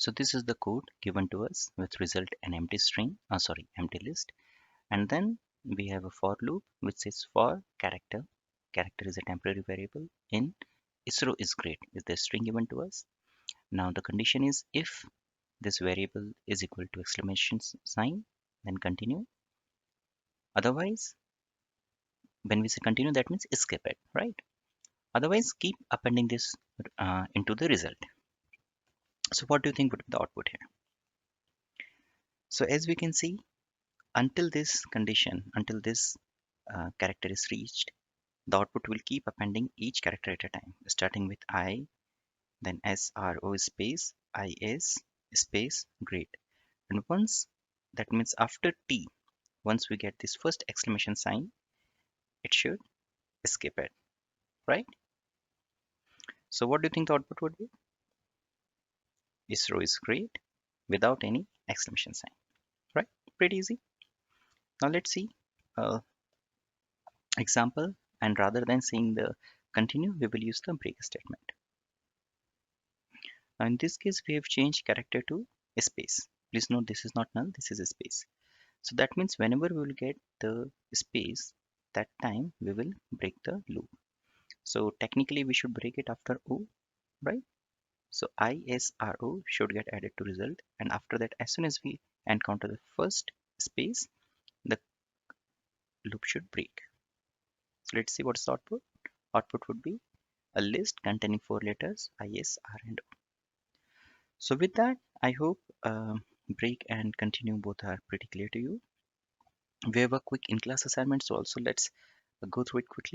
So this is the code given to us with result an empty string, empty list. And then we have a for loop which says for character. Character is a temporary variable in ISRO is great is the string given to us. Now the condition is if this variable is equal to exclamation sign, then continue. Otherwise, when we say continue, that means skip it, right? Otherwise, keep appending this into the result. So what do you think would be the output here? So as we can see, until this condition, until this character is reached, the output will keep appending each character at a time, starting with I, then SRO space, IS space, great. And once, that means after T, once we get this first exclamation sign, it should skip it, right? So what do you think the output would be? ISRO is great without any exclamation sign, right? Pretty easy. Now let's see example, and rather than saying the continue, we will use the break statement. Now in this case, we have changed character to a space. Please note this is not null, this is a space. So that means whenever we will get the space, that time we will break the loop. So technically we should break it after O, right? So ISRO should get added to result, and after that, as soon as we encounter the first space, the loop should break. So let's see what's the output. Output would be a list containing 4 letters IS, R, and O. So with that, I hope break and continue both are pretty clear to you. We have a quick in-class assignment, so also let's go through it quickly.